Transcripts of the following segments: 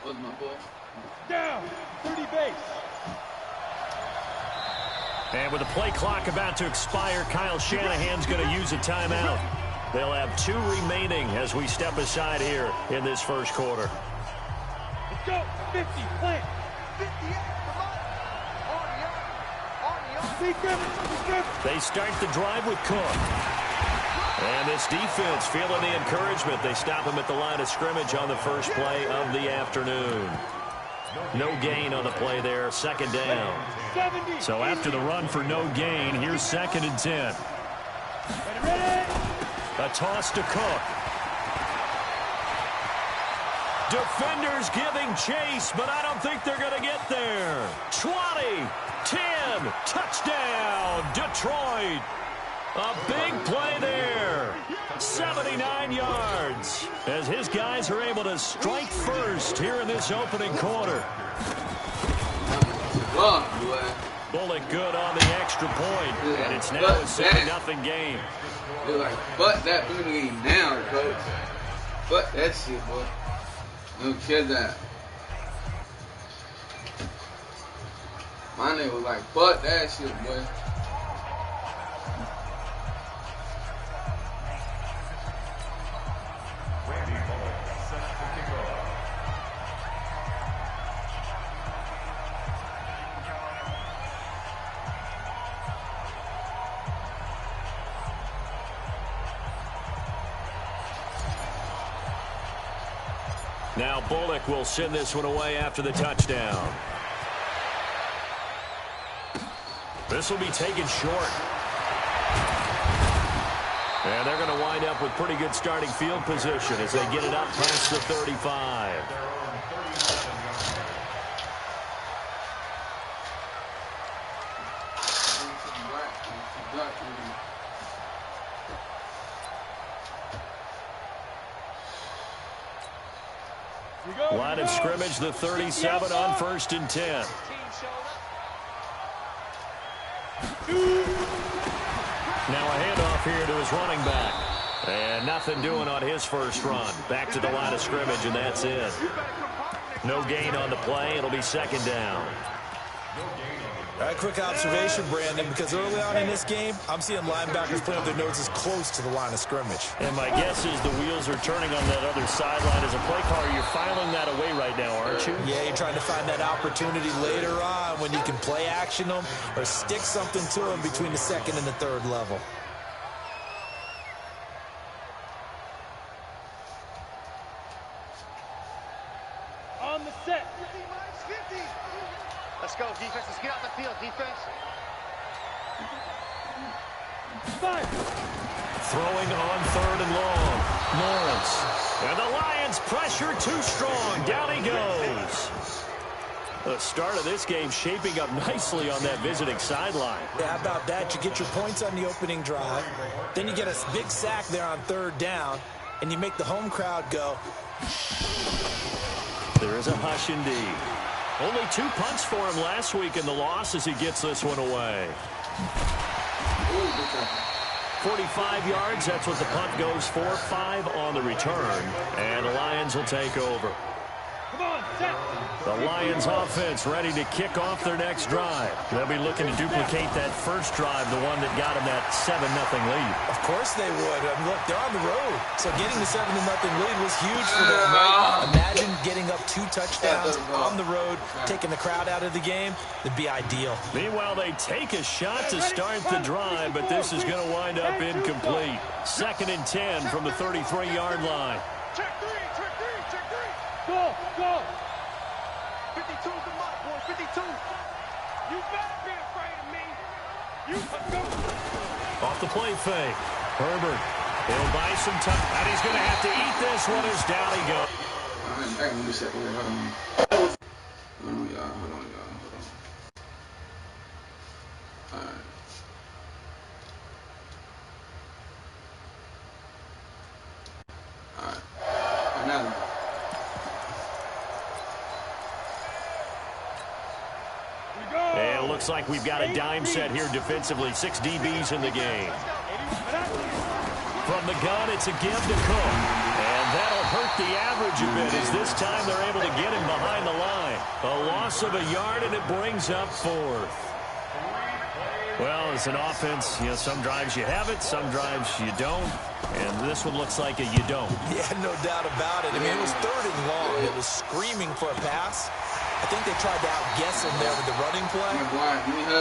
Was my ball? Down, 30 base. And with the play clock about to expire, Kyle Shanahan's going to use a timeout. They'll have 2 remaining as we step aside here in this first quarter. Let's go. 50, plant. 58, They start the drive with Cook. And this defense feeling the encouragement. They stop him at the line of scrimmage on the first play of the afternoon. No gain on the play there, second down. So after the run for no gain, here's 2nd and 10. A toss to Cook. Defenders giving chase, but I don't think they're going to get there. 20, 10, touchdown, Detroit. A big play there. 79 yards as his guys are able to strike first here in this opening quarter. Bullock good on the extra point, and it's now a 7-0 game. They're like, but that penalty now, coach. But that shit, boy. No kid that. My nigga was like, but that shit, boy. Now Bullock will send this one away after the touchdown. This will be taken short. And they're going to wind up with pretty good starting field position as they get it up past the 35. Line of scrimmage, the 37 on 1st and 10. Now a handoff here to his running back. And nothing doing on his first run. Back to the line of scrimmage, and that's it. No gain on the play. It'll be 2nd down. A quick observation, Brandon, because early on in this game, I'm seeing linebackers playing with their noses close to the line of scrimmage. And my guess is the wheels are turning on that other sideline. As a play caller, you're filing that away right now, aren't you? Yeah, you're trying to find that opportunity later on when you can play action them or stick something to them between the 2nd and the 3rd level. On the set. 50. Let's go, defense. Let's get out the field, defense. 5. Throwing on 3rd and long. Lawrence. And the Lions pressure too strong. Down he goes. The start of this game shaping up nicely on that visiting sideline. Yeah, how about that? You get your points on the opening drive. Then you get a big sack there on 3rd down. And you make the home crowd go. There is a hush indeed. Only 2 punts for him last week in the loss as he gets this one away. 45 yards, that's what the punt goes for. 5 on the return, and the Lions will take over. Come on, set. The Lions offense ready to kick off their next drive. They'll be looking to duplicate that first drive, the one that got them that 7-0 lead. Of course they would. I mean, look, they're on the road. So getting the 7-0 lead was huge for them, right? Imagine getting up 2 touchdowns on the road, taking the crowd out of the game. It'd be ideal. Meanwhile, they take a shot to start the drive, but this is going to wind up incomplete. 2nd and 10 from the 33-yard line. Check 3, check 3, check 3. Go, go. 52's the mark, boy. 52. You better be afraid of me. You go. Off the play fake. Herbert. He'll buy some time. And he's going to have to eat this one as down he goes. Hold on, y'all. Hold on. All right. All right. Another. And it looks like we've got a dime set here defensively. 6 DBs in the game. From the gun, it's a give to Cook. And that'll hurt the average a bit as this time they're able to get him behind the line. A loss of a yard, and it brings up 4th. Well, as an offense, you know, some drives you have it, some drives you don't. And this one looks like a you don't. Yeah, no doubt about it. I mean, it was 3rd and long. It was screaming for a pass. I think they tried to outguess him there with the running play.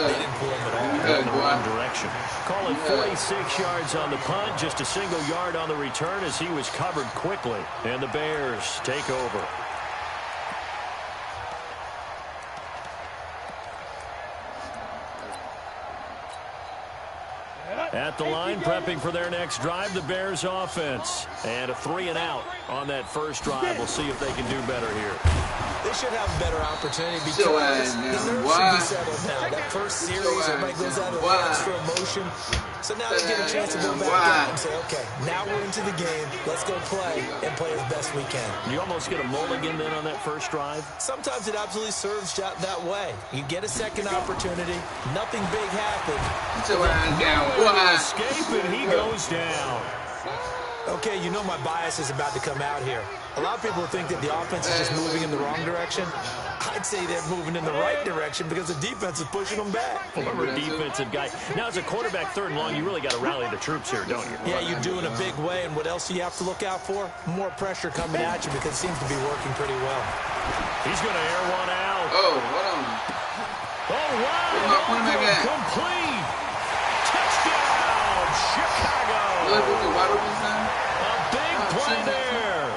They didn't pull him at all. In the wrong direction. Call it 46 yards on the punt, just a single yard on the return as he was covered quickly. And the Bears take over. At the line, prepping for their next drive, the Bears offense. And a 3-and-out on that first drive. We'll see if they can do better here. They should have a better opportunity because the nerves should be settled now. That first series, everybody goes out of the hands for emotion. So now they get a chance to go back and say, okay, now we're into the game. Let's go play and play as best we can. You almost get a mulligan then on that first drive? Sometimes it absolutely serves that way. You get a second opportunity. Nothing big happened. Escape, and he goes down. Okay, you know my bias is about to come out here. A lot of people think that the offense is just moving in the wrong direction. I'd say they're moving in the right direction because the defense is pushing them back. Former defensive guy. Now, as a quarterback, 3rd and long, you really got to rally the troops here, don't you? Yeah, you do in a big way. And what else do you have to look out for? More pressure coming at you because it seems to be working pretty well. He's going to air one out. Oh, hold on. Oh, wow. Complete. Touchdown, Chicago. A big play there.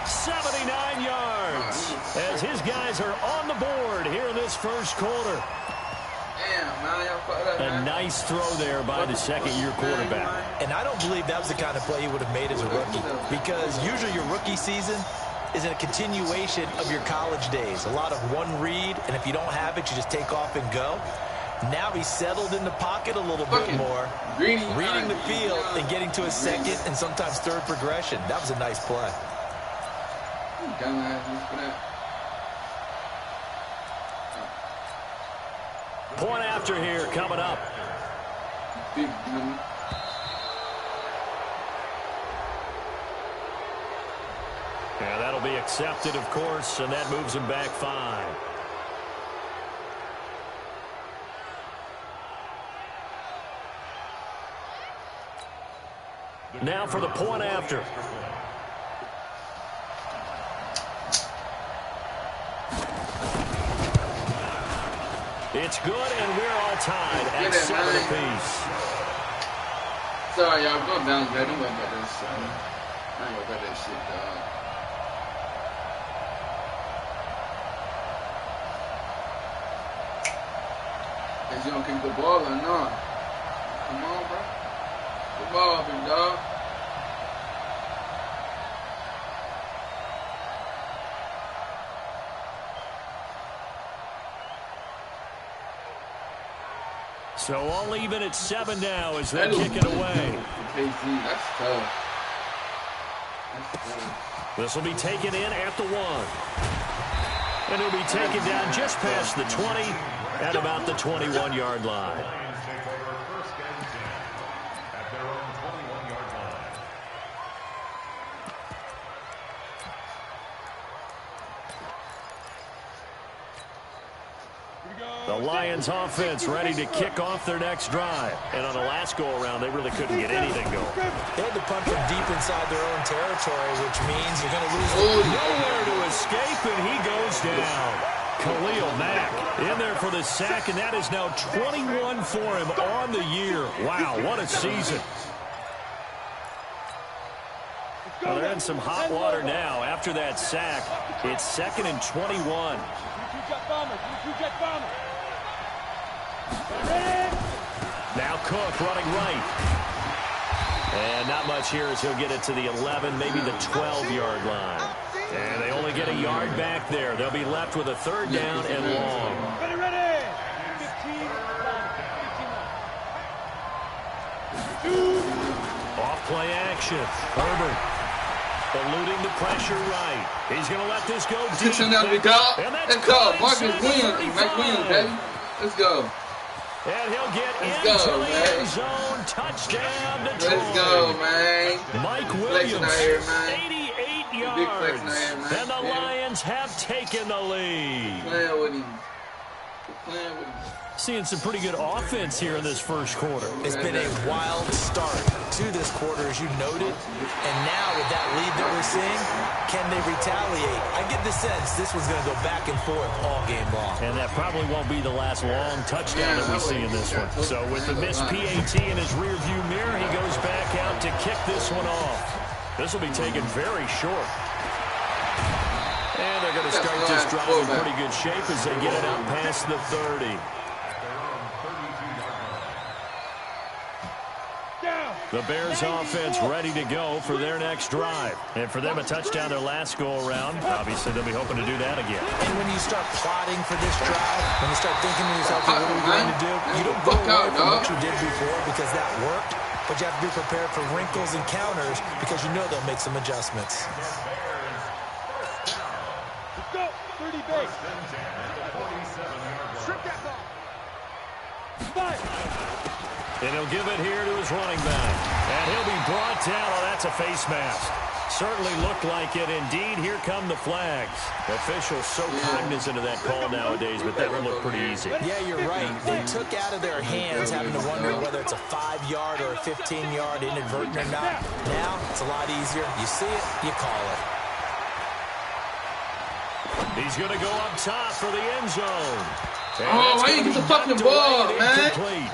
79 yards as his guys are on the board here in this first quarter. A nice throw there by the second-year quarterback. And I don't believe that was the kind of play he would have made as a rookie because usually your rookie season is a continuation of your college days. A lot of one read, and if you don't have it, you just take off and go. Now he's settled in the pocket a little bit more, reading the field and getting to a second and sometimes third progression. That was a nice play. Point after here coming up. Yeah, that'll be accepted, of course, and that moves him back 5. Now for the point after. It's good, and we're all tied at 7 apiece. Sorry, y'all. I'm going down there. Don't worry about this. I ain't worried about that shit, dog. Cause you don't kick the ball or not. Come on, bro. The ball, big dog. So all even at 7 now as they kick it away. That's tough. This will be taken in at the 1. And it'll be taken down just past the 20 at about the 21-yard line. The Lions offense ready to kick off their next drive. And on the last go-around, they really couldn't get anything going. They had to punt from deep inside their own territory, which means you're going to lose. Nowhere to escape, and he goes down. Khalil Mack in there for the sack, and that is now 21 for him on the year. Wow, what a season. Well, they're in some hot water now after that sack. It's 2nd and 21. Now Cook running right. And not much here as he'll get it to the 11, maybe the 12-yard line. And they only get a yard back there. They'll be left with a 3rd down and long. Off play action. Herbert eluding the pressure right. He's going to let this go deep. And that's Let's go. Marcus Williams. Mike Williams, baby. Let's go. And he'll get Let's into go, the man. end zone. Touchdown, Detroit. Let's go, man. Mike Flexing Williams, out here, man. 88 Big yards. flexing out here, man. And the Lions have taken the lead. Playing with him. Playing with him. Seeing some pretty good offense here in this first quarter. It's been a wild start to this quarter, as you noted. And now with that lead that we're seeing, can they retaliate? I get the sense this one's going to go back and forth all game long. And that probably won't be the last long touchdown that we see in this one. So with the missed PAT in his rearview mirror, he goes back out to kick this one off. This will be taken very short. And they're going to start this drive in pretty good shape as they get it out past the 30. The Bears offense ready to go for their next drive. And for them, a touchdown their last go-around. Obviously, they'll be hoping to do that again. And when you start plotting for this drive, when you start thinking to yourself, what are we going to do? You don't go away from what you did before because that worked, but you have to be prepared for wrinkles and counters because you know they'll make some adjustments. Let's go. 30 base. Strip that ball. Five. And he'll give it here to his running back. And he'll be brought down. Oh, that's a face mask. Certainly looked like it. Indeed, here come the flags. Officials so cognizant of that call nowadays, but that one looked pretty easy. Yeah, you're right. They took out of their hands having to wonder whether it's a 5-yard or a 15-yard inadvertent or not. Now, it's a lot easier. You see it, you call it. He's going to go up top for the end zone. Oh, why you get the fucking ball, man? Incomplete.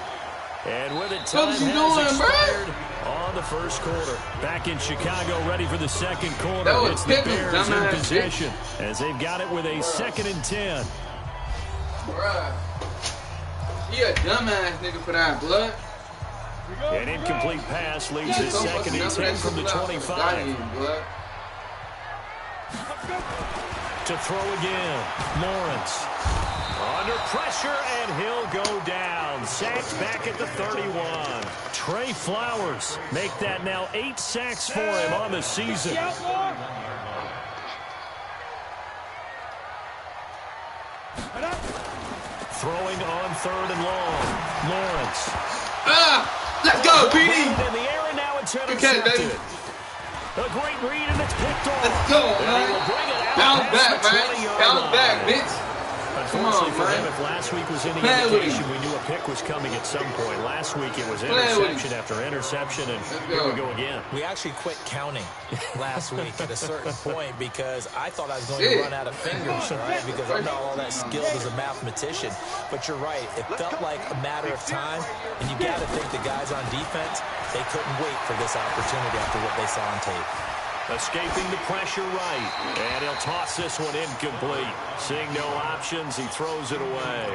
And with it, What time is he has doing, expired on the first quarter. Back in Chicago, ready for the second quarter. That was It's the Pittman, Bears in dumbass possession as they've got it with a 2nd and 10. Bruh. He a dumbass nigga for that, blood. An incomplete pass leads to 2nd and 10 from the 25. To throw again, Lawrence. Under pressure, and he'll go down. Sacked back at the 31. Trey Flowers make that now 8 sacks for him on the season. Throwing on 3rd and long. Lawrence. Let's go, PD. In the air, and now it's Good catch, baby. intercepted. A great read, and it's picked off. Let's go, And he man. will bring it out Bounce past back, the man. 20-yard Bounce line. back, bitch. Unfortunately for man. him, if last week was any Play with indication, him. we knew a pick was coming at some point. Last week it was Play with interception him. after interception, and here go. we go again. We actually quit counting last week at a certain point because I thought I was going to Shit. run out of fingers, right? Because I'm not all that skilled as a mathematician. But you're right. It felt like a matter of time, and you got to think the guys on defense, they couldn't wait for this opportunity after what they saw on tape. Escaping the pressure right, and he'll toss this one incomplete. Seeing no options, he throws it away.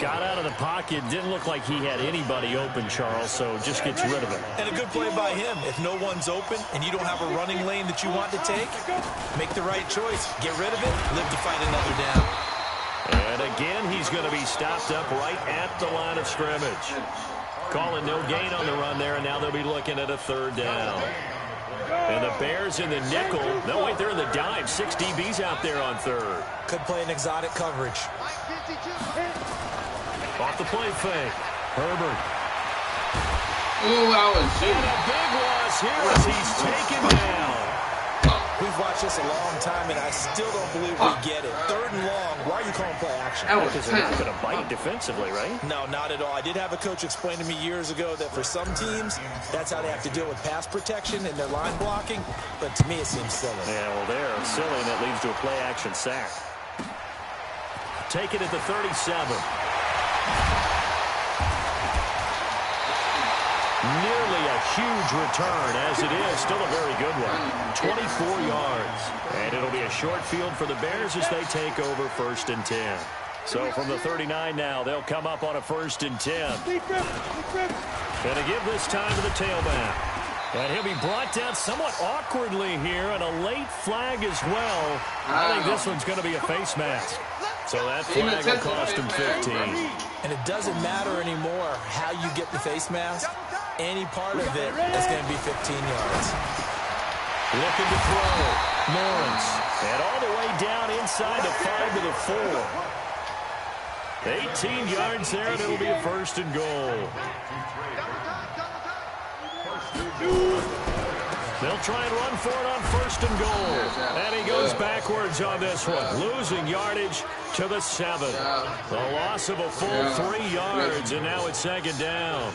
Got out of the pocket, didn't look like he had anybody open, Charles, so just gets rid of it. And a good play by him. If no one's open and you don't have a running lane that you want to take, make the right choice. Get rid of it, live to fight another down. And again, he's going to be stopped up right at the line of scrimmage. Calling no gain on the run there, and now they'll be looking at a 3rd down. And the Bears in the nickel. No, wait, they're in the dime. 6 DBs out there on 3rd. Could play an exotic coverage. Off the play fake. Herbert. Ooh, I was And shooting. a big loss here as he's taken down. We've watched this a long time, and I still don't believe we get it. 3rd and long. Why are you calling play action? That was Because they're not tight. going to bite defensively, right? No, not at all. I did have a coach explain to me years ago that for some teams, that's how they have to deal with pass protection and their line blocking. But to me, it seems silly. Yeah, well, they're silly, and that leads to a play-action sack. Take it at the 37. Nearly a huge return, as it is. Still a very good one. 24 yards. And it'll be a short field for the Bears as they take over 1st and 10. So from the 39 now, they'll come up on a 1st and 10. And to give this time to the tailback. And he'll be brought down somewhat awkwardly here, and a late flag as well. I think this one's going to be a face mask. So that flag will cost him 15. And it doesn't matter anymore how you get the face mask. Any part of it is going to be 15 yards. Looking to throw. Lawrence. And all the way down inside the 5 to the 4. 18 yards there, and it'll be a 1st and goal. They'll try and run for it on 1st and goal. And he goes backwards on this one, losing yardage to the 7. The loss of a full 3 yards, and now it's 2nd down.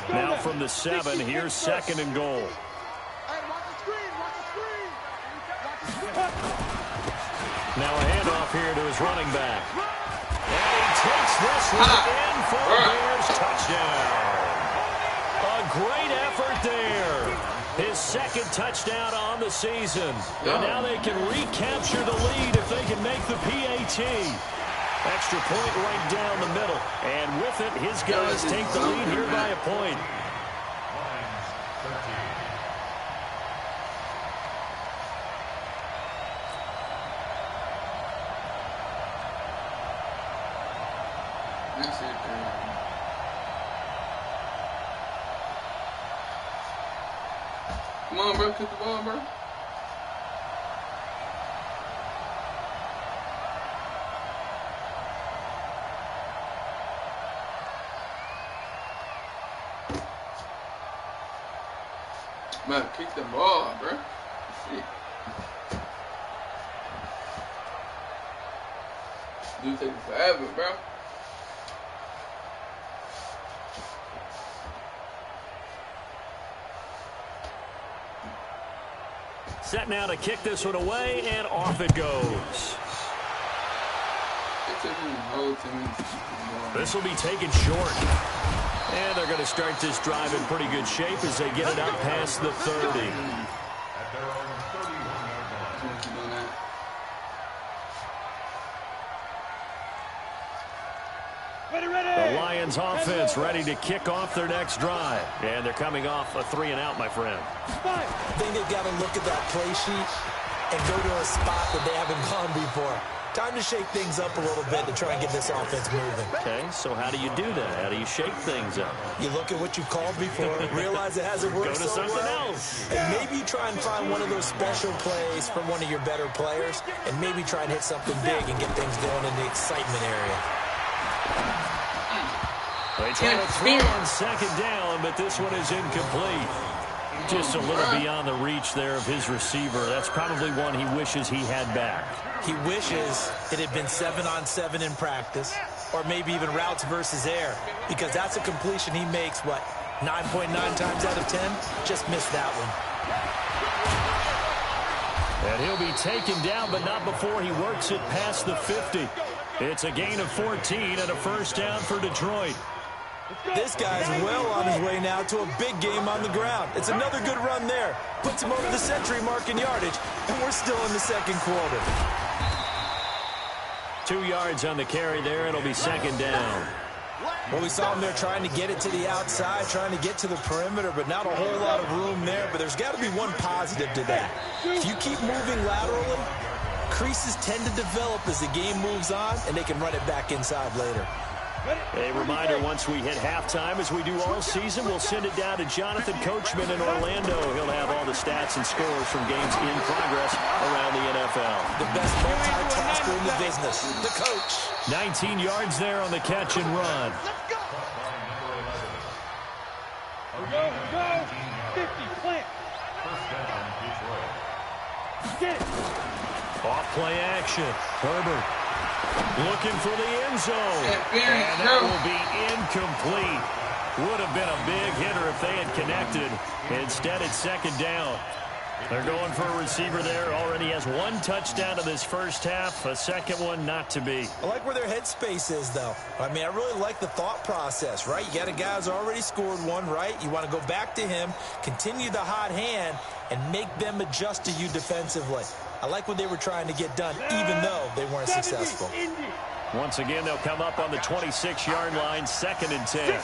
Now from the 7, here's 2nd and goal. Now a handoff here to his running back. And he takes this one in for a Bears touchdown. A great effort there. His 2nd touchdown on the season. And now they can recapture the lead if they can make the PAT. Extra point right down the middle. And with it, his guys take the lead here by a point. Come on, bro. Kick the ball, bro. Man, kick the ball, bro. Shit. Dude, taking forever, bro. Set now to kick this one away, and off it goes. This will be taken short. And they're going to start this drive in pretty good shape as they get it out past the 30. The Lions offense ready to kick off their next drive. And they're coming off a 3-and-out, my friend. I think they've got to look at that play sheet and go to a spot that they haven't gone before. Time to shake things up a little bit to try and get this offense moving. Okay, so how do you do that? How do you shake things up? You look at what you've called before, realize it hasn't worked so well. Go to something else. And maybe you try and find one of those special plays from one of your better players, and maybe try and hit something big and get things going in the excitement area. They try to throw on 2nd down, but this one is incomplete. Just a little beyond the reach there of his receiver. That's probably one he wishes he had back. He wishes it had been 7-on-7 in practice, or maybe even routes versus air, because that's a completion he makes, 9.9 times out of 10? Just missed that one. And he'll be taken down, but not before he works it past the 50. It's a gain of 14 and a 1st down for Detroit. This guy's well on his way now to a big game on the ground. It's another good run there. Puts him over the century mark in yardage, and we're still in the 2nd quarter. 2 yards on the carry there. It'll be 2nd down. Well, we saw him there trying to get it to the outside, trying to get to the perimeter, but not a whole lot of room there. But there's got to be one positive to that. If you keep moving laterally, creases tend to develop as the game moves on, and they can run it back inside later. A reminder, once we hit halftime, as we do all season, we'll send it down to Jonathan Coachman in Orlando. He'll have all the stats and scores from games in progress around the NFL. The best multitasker in the business, the coach. 19 yards there on the catch and run. Go, 50, plant. Get it. Off play action. Herbert looking for the end zone. And that will be incomplete. Would have been a big hitter if they had connected. Instead, it's 2nd down. They're going for a receiver there. Already has 1 touchdown in this first half. A 2nd one not to be. I like where their headspace is, though. I mean, I really like the thought process, right? You got a guy who's already scored 1, right? You want to go back to him, continue the hot hand, and make them adjust to you defensively. I like what they were trying to get done, even though they weren't successful. Once again, they'll come up on the 26-yard line, 2nd and 10.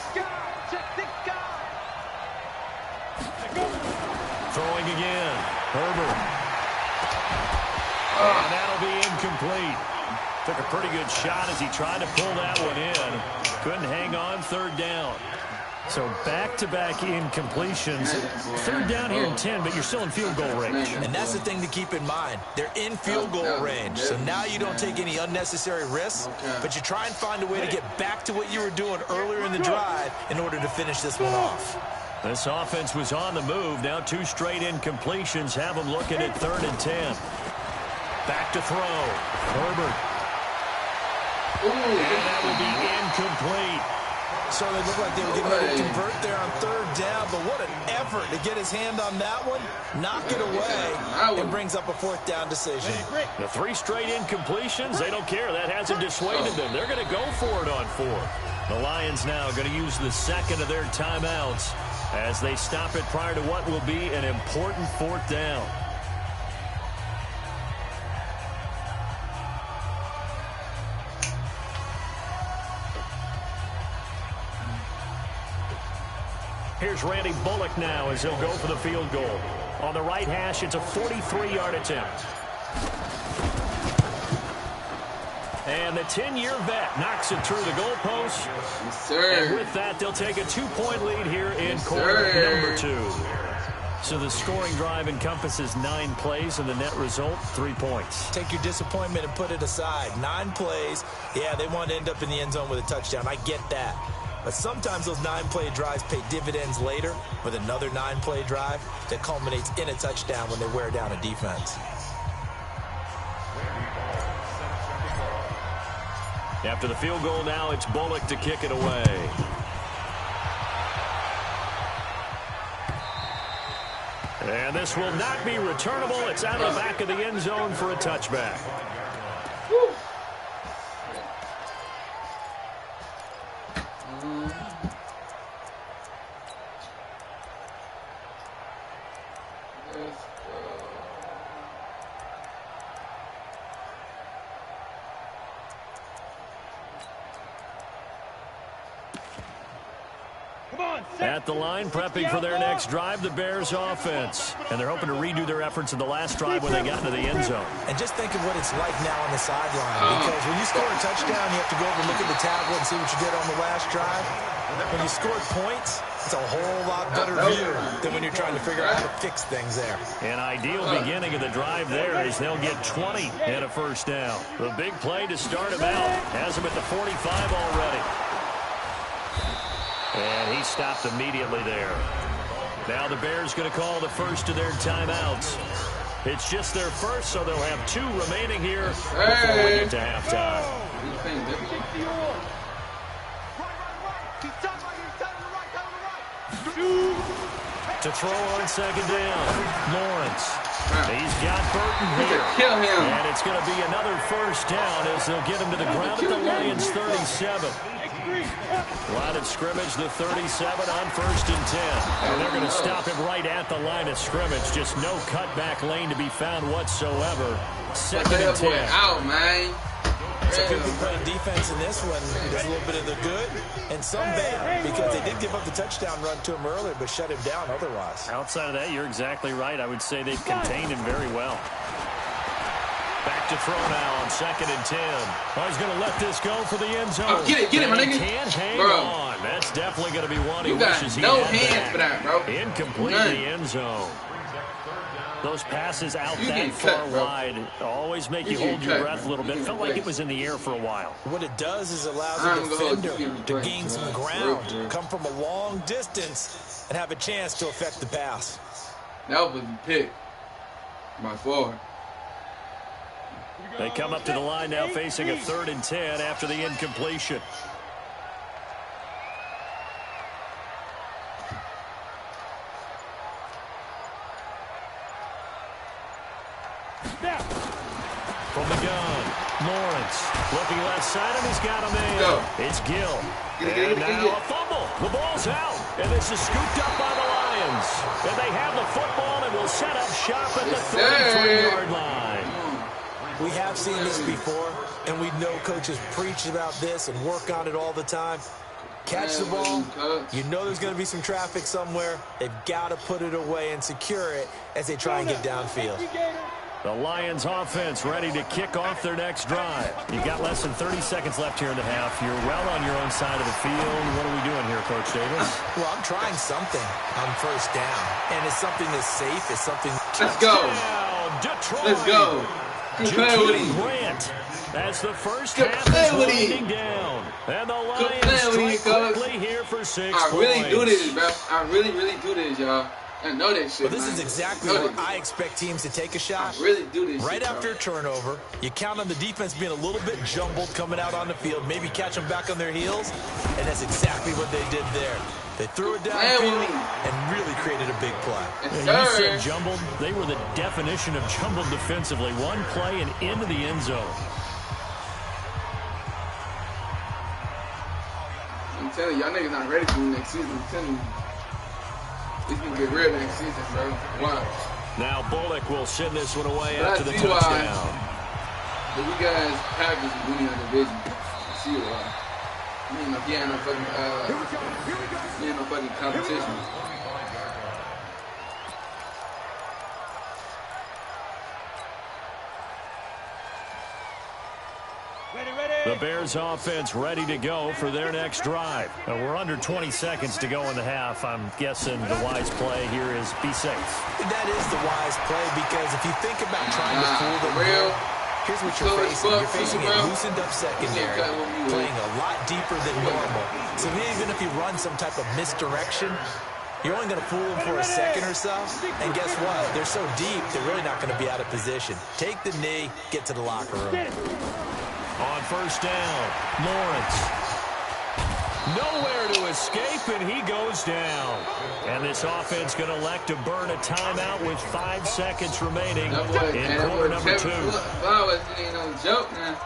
Throwing again. Herbert. And that'll be incomplete. Took a pretty good shot as he tried to pull that one in. Couldn't hang on, 3rd down. So back-to-back incompletions. Third down here and 10, but you're still in field goal range. And that's the thing to keep in mind. They're in field goal range. So now you don't take any unnecessary risks, but you try and find a way to get back to what you were doing earlier in the drive in order to finish this one off. This offense was on the move. Now 2 straight incompletions have them looking at 3rd and 10. Back to throw. Herbert. And that will be incomplete. So they look like they were getting ready to convert there on 3rd down, but what an effort to get his hand on that one, knock it away, and brings up a 4th down decision. The 3 straight incompletions, they don't care. That hasn't dissuaded them. They're going to go for it on 4th. The Lions now going to use the 2nd of their timeouts as they stop it prior to what will be an important 4th down. Here's Randy Bullock now as he'll go for the field goal. On the right hash, it's a 43-yard attempt. And the 10-year vet knocks it through the goalpost. Yes, sir. And with that, they'll take a 2-point lead here in quarter number 2. So the scoring drive encompasses 9 plays, and the net result, 3 points. Take your disappointment and put it aside. 9 plays. Yeah, they want to end up in the end zone with a touchdown. I get that. But sometimes those 9-play drives pay dividends later with another 9-play drive that culminates in a touchdown when they wear down a defense. After the field goal now, it's Bullock to kick it away. And this will not be returnable. It's out of the back of the end zone for a touchback. Woo. At the line, prepping for their next drive, the Bears offense. And they're hoping to redo their efforts in the last drive when they got into the end zone. And just think of what it's like now on the sideline. Because when you score a touchdown, you have to go over and look at the tablet and see what you did on the last drive. When you scored points, it's a whole lot better view than when you're trying to figure out how to fix things there. An ideal beginning of the drive there is they'll get 20 and a first down. The big play to start him out has him at the 45 already. And he stopped immediately there. Now the Bears going to call the first of their timeouts. It's just their first, so they'll have 2 remaining here before we get to halftime. To throw on 2nd down, Lawrence. He's got Burton here. Kill him. And it's going to be another first down as they'll get him to the ground at the Lions' 37. Line of scrimmage, the 37 on 1st and 10. And they're going to stop him right at the line of scrimmage. Just no cutback lane to be found whatsoever. 2nd and 10. Out, man. So people playing defense in this one. There's a little bit of the good and some bad because they did give up the touchdown run to him earlier but shut him down otherwise. Outside of that, you're exactly right. I would say they've contained him very well. Back to throw now on 2nd and 10. Oh, he's going to let this go for the end zone. Oh, get it, my nigga. He can't hang on. That's definitely going to be one he wishes he no had hands back. for that, bro. Incomplete in the end zone. Those passes out that far wide always make you hold your breath a little bit. Felt like it was in the air for a while. What it does is allows a defender to gain some ground, come from a long distance, and have a chance to affect the pass. That was a pick by 4. They come up to the line now facing a 3rd and 10 after the incompletion. From the gun, Lawrence looking left side, and he's got him in. It's Gill. And now a fumble. The ball's out, and this is scooped up by the Lions. And they have the football and will set up shop at the 33-yard line. We have seen this before, and we know coaches preach about this and work on it all the time. Catch the ball. You know there's going to be some traffic somewhere. They've got to put it away and secure it as they try and get downfield. The Lions offense ready to kick off their next drive. You've got less than 30 seconds left here in the half. You're well on your own side of the field. What are we doing here, Coach Davis? Well, I'm trying something on first down. And it's something that's safe. It's something... Let's go. Detroit. Let's go. Jakeem Grant as the first half is winding down. And the Lions strike quickly here for 6 points. I really do this, bro. I really do this, y'all. I know that shit, But this is exactly where I expect teams to take a shot. I really do this right shit, after a turnover. You count on the defense being a little bit jumbled coming out on the field, maybe catch them back on their heels, and that's exactly what they did there. They threw it downfield and really created a big play. You said jumbled. They were the definition of jumbled defensively. One play and into the end zone. I'm telling you, y'all niggas not ready for next season. I'm telling you. It's going to get real next season, bro. Watch. Now Bullock will send this one away But after the touchdown. But you guys Packers are winning the division. I see why. He ain't no fucking competition. The Bears offense ready to go for their next drive. We're under 20 seconds to go in the half. I'm guessing the wise play here is be safe. That is the wise play because if you think about trying to fool them, here's what you're facing. You're facing a loosened up secondary, playing a lot deeper than normal. So even if you run some type of misdirection, you're only going to fool them for a second or so. And guess what? They're so deep, they're really not going to be out of position. Take the knee, get to the locker room. On first down, Lawrence. Nowhere to escape, and he goes down. And this offense going to elect to burn a timeout with 5 seconds remaining in quarter number 2. Ain't no joke, man.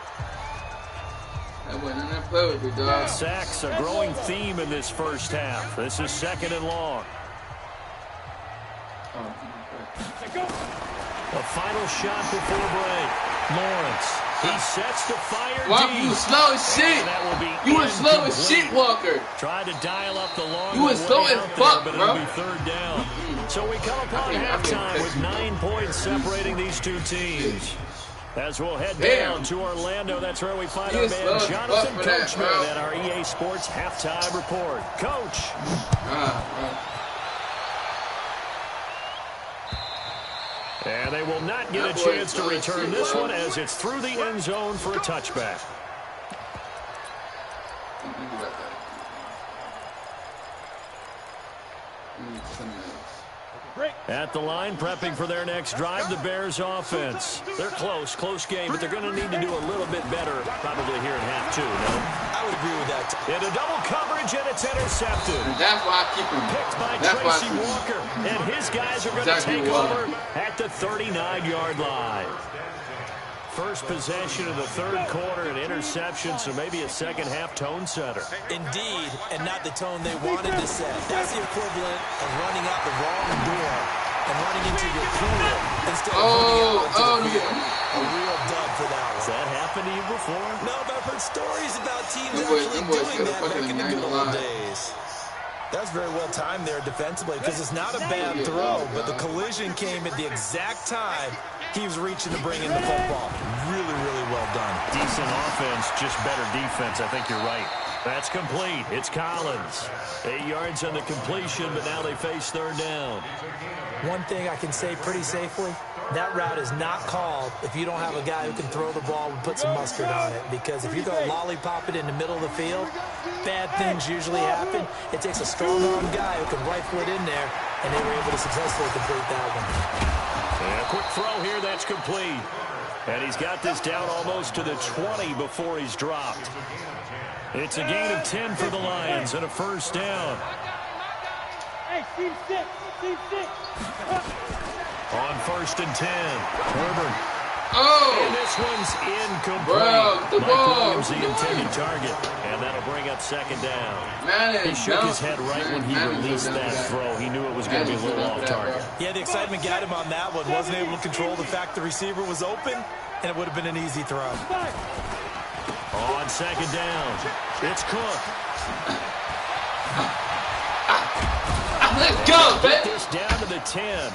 That wasn't that play with the dog. Sacks a growing theme in this first half. This is 2nd and long. The final shot before break. Lawrence. He sets the fire deep. You slow as shit. You were slow as shit, Walker. Tried to dial up the long. You were slow as fuck, but bro. It'll be 3rd down. So we come upon halftime with 9 points separating these two teams. As we'll head down to Orlando, that's where we find our man Jonathan Coachman at our EA Sports halftime report. Coach. And they will not get a chance to return this one as it's through the end zone for a touchback. At the line, prepping for their next drive, the Bears offense. They're close game, but they're going to need to do a little bit better probably here in half 2, no? I would agree with that. Into double coverage, and it's intercepted. And that's why I keep him. Picked by Tracy Walker, and his guys are going to take over at the 39-yard line. First possession of the 3rd quarter, an interception, so maybe a second-half tone setter. Indeed, and not the tone they wanted to set. That's the equivalent of running out the wrong door and running into your pool instead of running out into the field. A real dub for that one. Has that happened to you before? No, but I've heard stories about teams actually doing that back in the good old days. That's very well timed there defensively because it's not a bad throw, but the collision came at the exact time he was reaching to bring in the football. Really well done. Decent offense, just better defense. I think you're right. That's complete. It's Collins. 8 yards on the completion, but now they face 3rd down. One thing I can say pretty safely, that route is not called if you don't have a guy who can throw the ball and put some mustard on it. Because if you go lollipop it in the middle of the field, bad things usually happen. It takes a strong-arm guy who can rifle it in there, and they were able to successfully complete that one. And a quick throw here, that's complete. And he's got this down almost to the 20 before he's dropped. It's a gain of 10 for the Lions and a first down. Hey, team 6. On 1st and 10, Herbert. Oh! And this one's incomplete. Bro, the Mike ball. Williams, the intended target. And that'll bring up 2nd down. Madden, He shook his head right when he released that throw. He knew it was going to be a little off target. Yeah, the excitement got him on that one. Wasn't able to control the fact the receiver was open, and it would have been an easy throw. On 2nd down, it's Cook. Let's go, Get baby. this down to the 10.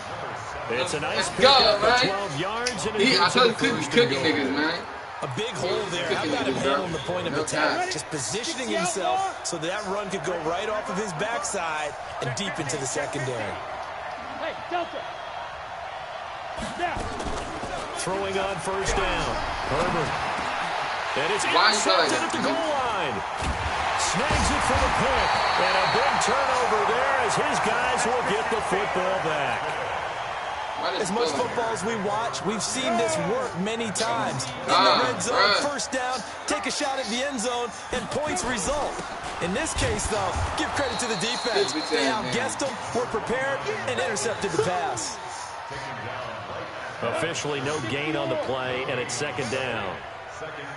It's a nice Let's pickup go, of man. 12 yards. And I told you cooking niggas, man. A big hole there. How about him handling the point of attack? Just positioning himself so that run could go right off of his backside and deep into the secondary. Hey, Delta. Throwing on first down. Herbert. And it's Why is that intercepted at the goal line. Snags it for the pick. And a big turnover there as his guys will get the football back. As much football as we watch, we've seen this work many times. In the red zone, first down, take a shot at the end zone, and points result. In this case, though, give credit to the defense. They outguessed them, were prepared, and intercepted the pass. Officially no gain on the play, and it's second down.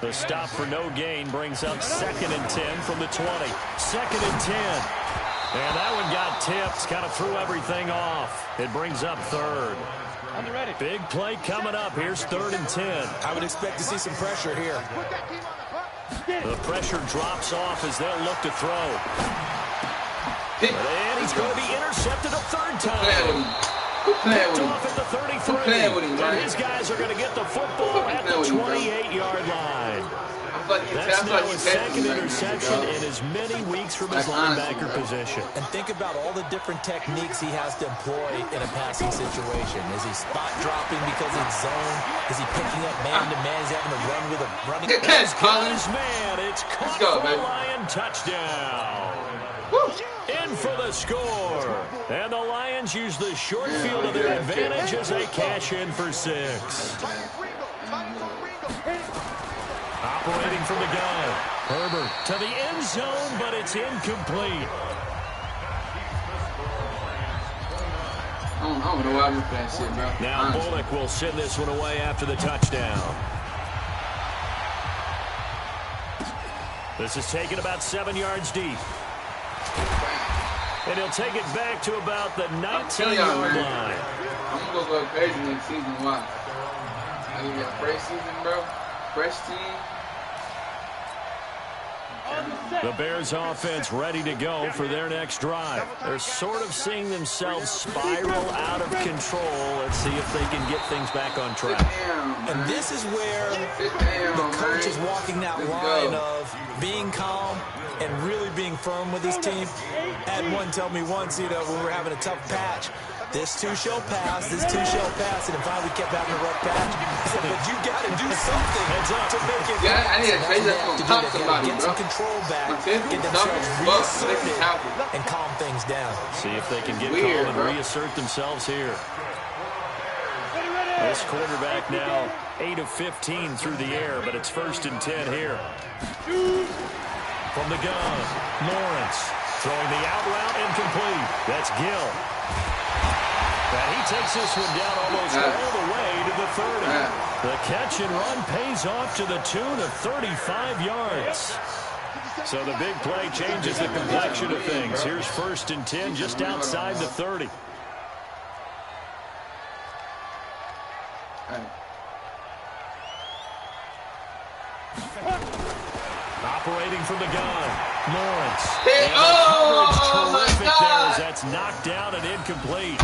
The stop for no gain brings up 2nd and 10 from the 20. 2nd and 10. And that one got tipped, kind of threw everything off. It brings up 3rd. Big play coming up. Here's 3rd and 10. I would expect to see some pressure here. The pressure drops off as they'll look to throw. And he's going to be intercepted a 3rd time. Picked off at the 33. And his guys are going to get the football at the 28-yard line. That's now his 2nd interception in as many weeks from his linebacker position. And think about all the different techniques he has to employ in a passing situation. Is he spot dropping because it's zone? Is he picking up man-to-man? Is he having to run with a running? That's Collins, man. It's caught for a Lion touchdown. In for the score. And the Lions use the short field to their advantage as they cash in for 6. Operating from the gun. Herbert to the end zone, but it's incomplete. I don't know why I'm looking at that shit, bro. Now Bullock will send this one away after the touchdown. This is taken about 7 yards deep. And he'll take it back to about the 19-yard line. I'm going to go crazy next season. Why? I mean, a fresh season, bro. Fresh team. The Bears offense ready to go for their next drive. They're sort of seeing themselves spiral out of control. Let's see if they can get things back on track. And this is where the coach is walking that line of being calm and really being firm with his team. Had one tell me once, when we were having a tough patch, this too shall pass, this too shall pass, and finally we kept having a rough patch. He said, but you got to do something to make it. Yeah, I need to trade that on top of somebody, get bro. some control back, get themselves reasserted, and calm things down. See if they can get calm and reassert themselves here. This quarterback now 8 of 15 through the air, but it's 1st and 10 here. From the gun, Lawrence throwing the out route incomplete. That's Gill. And he takes this one down almost all the way to the 30. The catch and run pays off to the tune of 35 yards. So the big play changes the complexion of things. Here's 1st and 10 just outside the 30. Operating from the gun, Lawrence. Oh my God! There, that's knocked down and incomplete.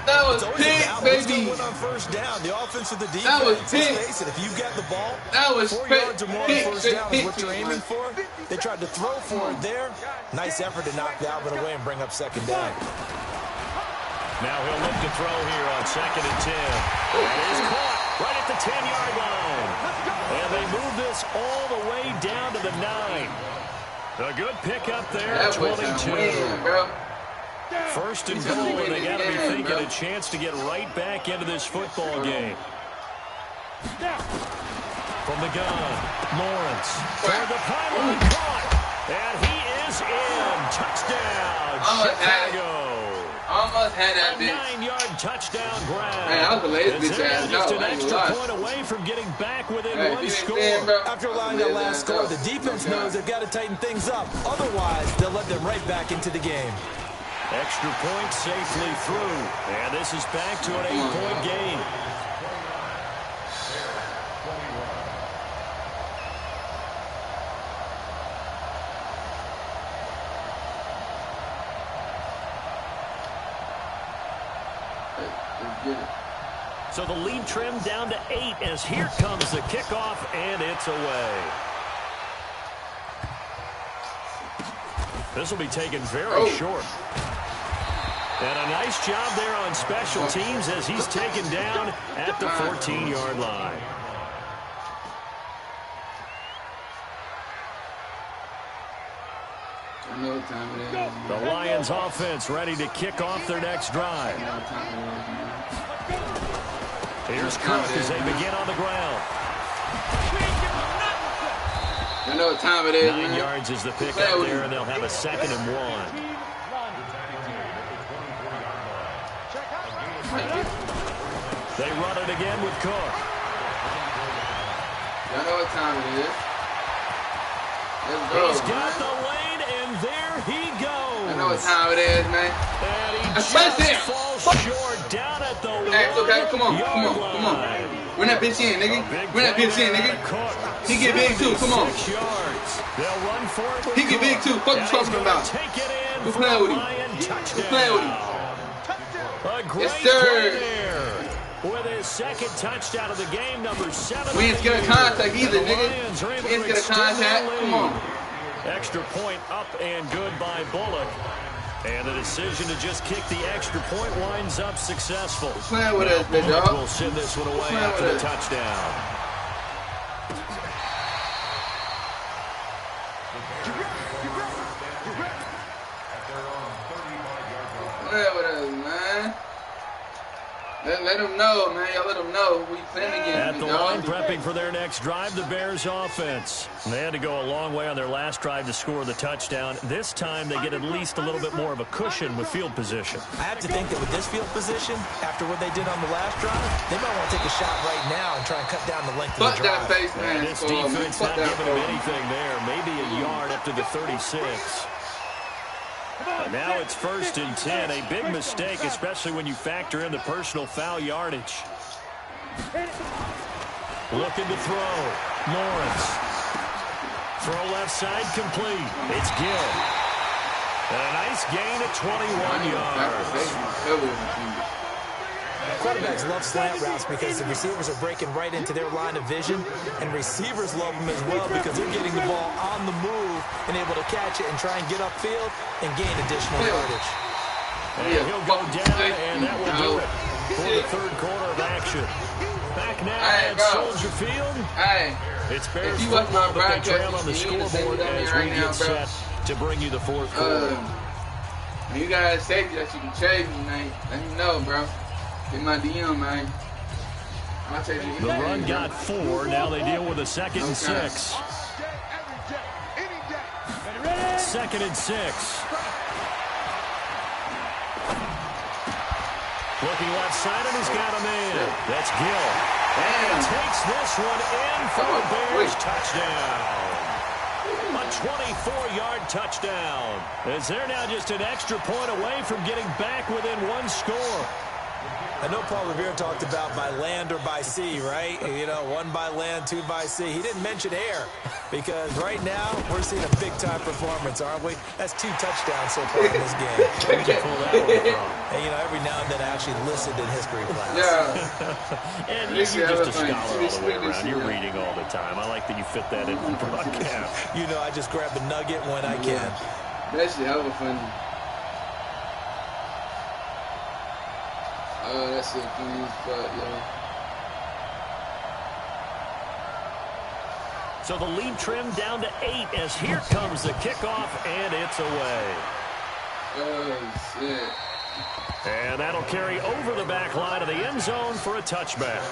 That was pick, baby. On first down, the offense or the defense. That was pick. Let's face it, if you've got the ball, that was 4 pick, yards or more on first down is what you're aiming for. They tried to throw for it there. Nice effort to knock Dalvin away and bring up 2nd down. Now he'll look to throw here on 2nd and 10. And it is caught right at the 10-yard line. And they move this all the way down to the 9. A good pickup there at 22. First and goal, and they got to be thinking a chance to get right back into this football game. From the gun, Lawrence for the pylon caught, and he is in. Touchdown, Chicago. Almost had that bitch. A 9-yard touchdown grab. Man, I was the latest bitch ass. Just an extra point away from getting back within one score. After allowing that last score, the defense knows they've got to tighten things up. Otherwise, they'll let them right back into the game. Extra point safely through. And this is back to an 8-point game. Let's get it. So the lead trimmed down to 8 as here comes the kickoff, and it's away. This will be taken very short. And a nice job there on special teams as he's taken down at the 14-yard line. I know what time it is. The Lions offense ready to kick off their next drive. Here's Cook as they begin on the ground. I know what time it is, 9 man. yards is the pick up there, and they'll have a 2nd and 1. They run it again with Cook. I know what time it is. Let's go. He's got the lane, and there he goes. I know what time it is, man. And he Touchdown. just falls short down at the Hey, okay, come on, come on, line. come on. Run that bitch in, nigga. Run that bitch in, nigga. He get big too, come on. 6 yards. They'll run for it with He get big too. What you talking about? Take it in Who's for playing with him? Lion Who's playing with him? A great Yes, sir. play there. With his 2nd touchdown of the game, number 7. We ain't get a contact either, nigga. Lions are able We ain't to get a extend their contact. lead. Come on. Extra point up and good by Bullock. And the decision to just kick the extra point winds up successful. Playing with us, big Bullock dog. will send this one away Playing after with the us. touchdown. Playing with us, man. Let them know, man. Y'all let them know we playing again, At big the dog. line, prepping for their next drive, the Bears offense. They had to go a long way on their last drive to score the touchdown. This time, they get at least a little bit more of a cushion with field position. I have to think that with this field position, after what they did on the last drive, they might want to take a shot right now and try and cut down the length of Fuck the that drive. face, man. And this Score, man. defense Fuck not that giving him face. anything there. Maybe a yard up to the 36. Now it's 1st and 10. A big mistake, especially when you factor in the personal foul yardage. Looking to throw. Lawrence. Throw left side complete. It's Gill. And a nice gain at 21 yards. Quarterbacks love slant routes because the receivers are breaking right into their line of vision, and receivers love them as well because they're getting the ball on the move and able to catch it and try and get upfield and gain additional yardage. And he'll go down, and that will do it for the 3rd quarter of action. Back now at Soldier Field. Hey, It's Bears if you watch my football, but they broadcast, trail on the you need to say scoreboard that as right we now, get bro. set to bring you the 4th quarter. When you guys say that you can trade me, man, let me know, bro. Get my DM, man. I'll trade you. The run got 4. Now they deal with a 2nd and 6. 2nd and 6. Looking left side, and he's got him in. That's Gill. And takes this one in for the Bears touchdown. A 24-yard touchdown. As they're now just an extra point away from getting back within 1 score. I know Paul Revere talked about by land or by sea, right? You know, 1 by land, 2 by sea. He didn't mention air because right now we're seeing a big-time performance, aren't we? That's 2 touchdowns so far in this game. Where'd you pull that one from? And, you know, every now and then I actually listened in history class. Yeah. And you're just a scholar all the way around. You're reading all the time. I like that you fit that in the broadcast. You know, I just grab a nugget when I can. That shit hella funny. Oh, that shit funny as fuck, yo. So the lead trimmed down to 8 as here comes the kickoff, and it's away. Oh, shit. And that'll carry over the back line of the end zone for a touchback.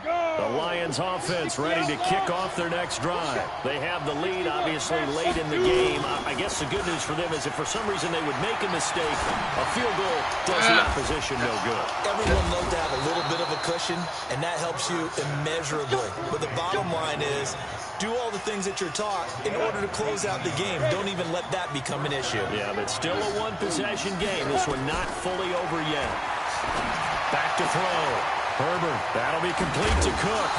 The Lions offense ready to kick off their next drive. They have the lead, obviously, late in the game. I guess the good news for them is if for some reason they would make a mistake, a field goal does the opposition no good. Everyone loves to have a little bit of a cushion, and that helps you immeasurably. But the bottom line is, do all the things that you're taught in order to close out the game. Don't even let that become an issue. Yeah, but still a one-possession game. This one not fully over yet. Back to throw. Herbert, that'll be complete to Cook.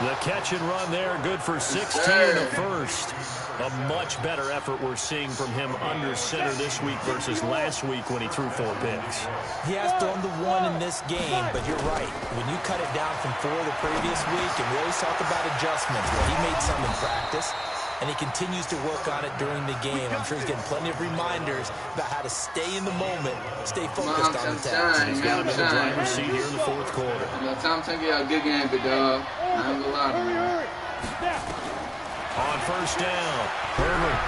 The catch and run there, good for 16 in the first. A much better effort we're seeing from him under center this week versus last week when he threw 4 picks. He has thrown the 1 in this game, but you're right. When you cut it down from 4 the previous week, and we always talk about adjustments, well, he made some in practice, and he continues to work on it during the game. I'm sure he's getting plenty of reminders about how to stay in the moment, stay focused on the task. He's got him in the driver's seat here in the fourth quarter. Tom Tank got a good game, big dog. I'm gonna lie to you. On first down, Herbert.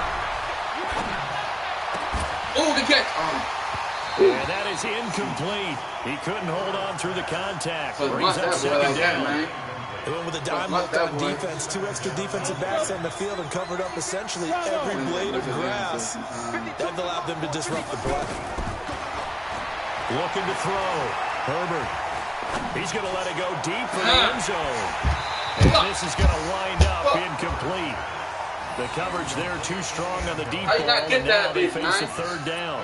Oh, good catch. Oh. And that is incomplete. He couldn't hold on through the contact. Brings up second down. They went with a dime look on defense. 2 extra defensive backs on the field and covered up essentially every blade of grass. That allowed them to disrupt the play. Looking to throw. Herbert. He's going to let it go deep for the end zone. And this is going to wind up incomplete. The coverage there too strong on the deep ball, and now they face a third down.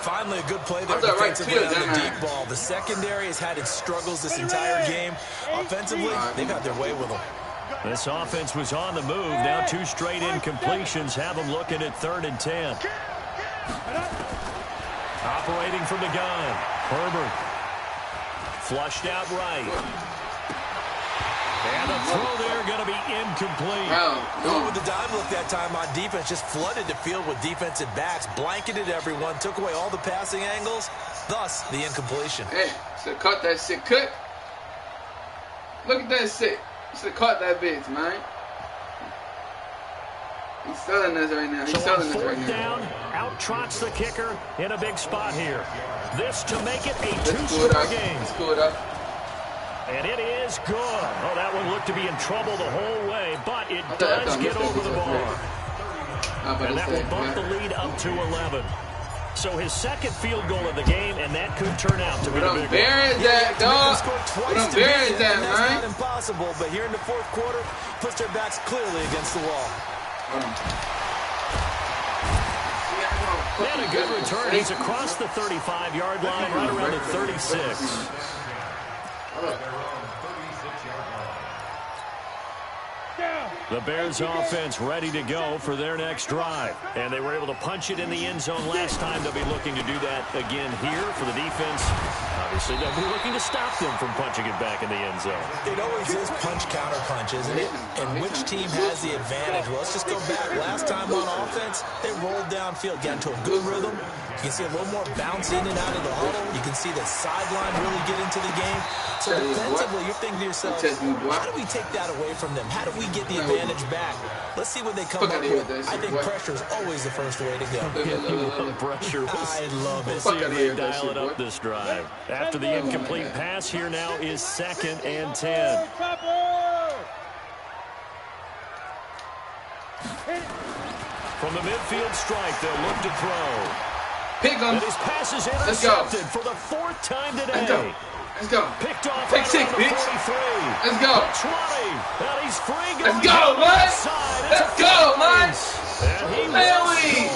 Finally, a good play there defensively on the deep ball. The secondary has had its struggles this entire game. Offensively, they've had their way with them. This offense was on the move. Now 2 straight incompletions have them looking at 3rd and 10. Operating from the gun, Herbert. Flushed out right. And the throw there going to be incomplete. Going with the dime look that time on defense, just flooded the field with defensive backs, blanketed everyone, took away all the passing angles, thus the incompletion. Hey, should have caught that shit. Cut. Look at that shit. Should have caught that bitch, man. He's selling this right now. He's selling this right now. So on 4th down, out trots the kicker in a big spot here. This to make it a 2-score game. Let's cool it up. And it is good. Oh, that one looked to be in trouble the whole way, but it does get over the bar. And that will bump the lead up to 11. So his 2nd field goal of the game, and that could turn out to be the big one. Where is that, dog? Where is that, man? That's not impossible, but here in the 4th quarter, puts their backs clearly against the wall. And a good return. He's across the 35-yard line, right around the 36. The Bears offense ready to go for their next drive. And they were able to punch it in the end zone last time. They'll be looking to do that again here for the defense. Obviously, they'll be looking to stop them from punching it back in the end zone. It always is punch-counter punch, isn't it? And which team has the advantage? Well, let's just go back. Last time on offense, they rolled downfield, got into a good rhythm. You can see a little more bounce in and out of the huddle. You can see the sideline really get into the game. So defensively, you're thinking to yourself, how do we take that away from them? How do we get the advantage back? Let's see what they come up with. I think pressure is always the first way to go. Pressure. I love it. See if they dial it up this drive. After the incomplete pass, here now is 2nd and 10. From the midfield stripe, they'll look to throw. Pick him. And his pass is intercepted for the 4th time today. Let's go. Let's go. Picked off Pick right 6, around the bitch. 43. Let's go. 20. And he's free. Let's go, man. Let's go, man. And he Play with him.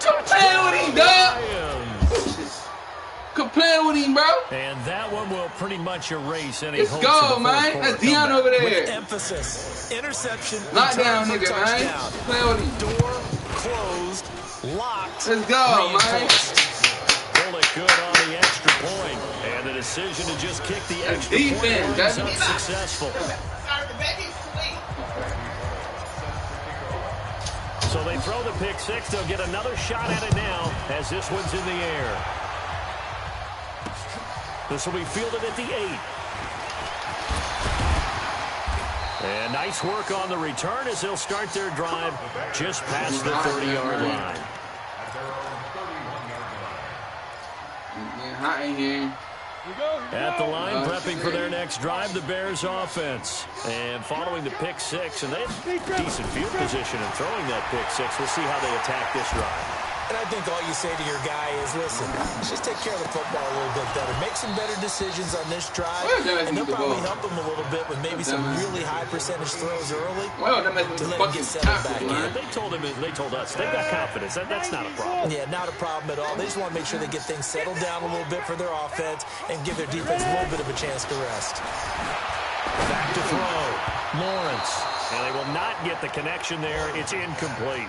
Come play with him, dog. Come play with him, bro. And that one will pretty much erase any hopes. Let's go, man. That's Dion over there. With emphasis. Interception. Lockdown, nigga, man. Play with him. Door closed. Locked. Let's go, man. Pull it good on the extra point. And the decision to just kick the extra point was unsuccessful. So they throw the pick 6. They'll get another shot at it now as this one's in the air. This will be fielded at the 8. And nice work on the return as they'll start their drive just past the 30-yard line. Hot in here. At the line, prepping for their next drive, the Bears offense. And following the pick 6, and they have decent field position in throwing that pick 6. We'll see how they attack this drive. And I think all you say to your guy is, listen, just take care of the football a little bit better. Make some better decisions on this drive, and they'll probably help him a little bit with maybe some really high percentage throws early to let him get settled back in. They told us, they've got confidence. That's not a problem. Yeah, not a problem at all. They just want to make sure they get things settled down a little bit for their offense and give their defense a little bit of a chance to rest. Back to throw. Lawrence. And they will not get the connection there. It's incomplete.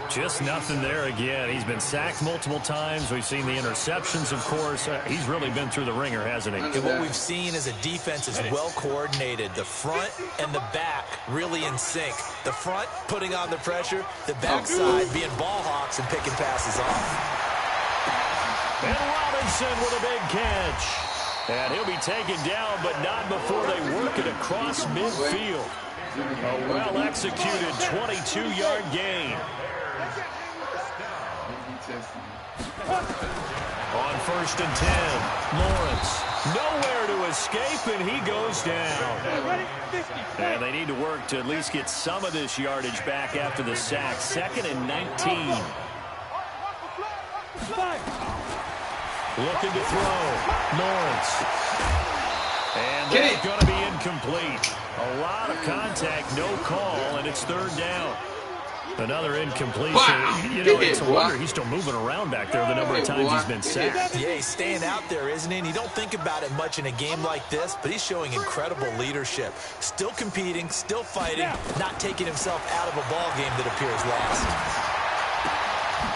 Just nothing there again. He's been sacked multiple times. We've seen the interceptions, of course. He's really been through the ringer, hasn't he? And what we've seen is a defense is well coordinated. The front and the back really in sync. The front putting on the pressure, the backside being ball hawks and picking passes off. And Robinson with a big catch. And he'll be taken down, but not before they work it across midfield. A well-executed 22-yard gain. On 1st and 10, Lawrence. Nowhere to escape, and he goes down. And they need to work to at least get some of this yardage back after the sack. 2nd and 19. Looking to throw. Lawrence. And that's going to be incomplete. A lot of contact, no call, and it's 3rd down. Another incompletion. Wow. You know, it's a wonder he's still moving around back there the number of times he's been sacked. Yeah, he's staying out there, isn't he? And you don't think about it much in a game like this, but he's showing incredible leadership. Still competing, still fighting, not taking himself out of a ball game that appears lost.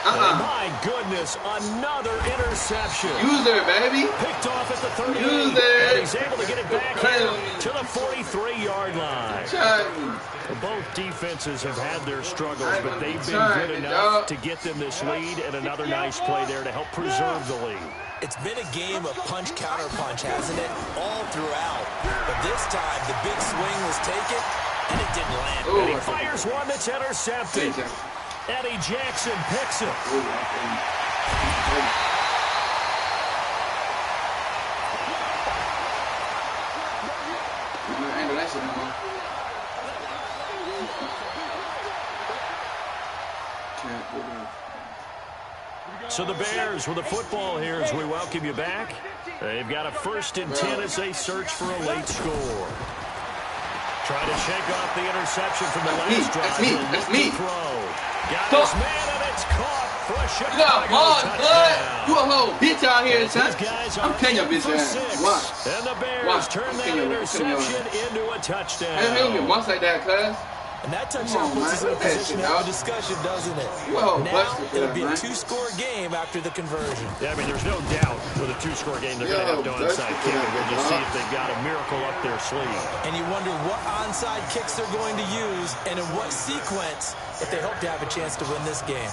My goodness, another interception. User, baby. Picked off at the 38. User. And he's able to get it back here to the 43-yard line. Both defenses have had their struggles, but they've been good enough to get them this lead, and another nice play there to help preserve the lead. It's been a game of punch-counter-punch, hasn't it? All throughout. But this time, the big swing was taken, and it didn't land. And he fires one that's intercepted. Eddie Jackson picks it. So the Bears with the football here as we welcome you back. They've got a 1st and 10 as they search for a late score. Trying to shake off the interception from the last drive. That's me. Got his man, and it's caught for a Chicago touchdown. You a whole bitch out here, son. These guys I'm are paying your bitch ass. Watch. And the Bears turn that interception into a touchdown. I don't get once like that, cuz. And that touchdown puts us in a position to have a discussion, doesn't it? Whoa, now, it'll be a 2-score game after the conversion. Yeah, I mean, there's no doubt with a 2-score game they're going to have to onside kick it. We'll just see if they've got a miracle up their sleeve. And you wonder what onside kicks they're going to use and in what sequence if they hope to have a chance to win this game.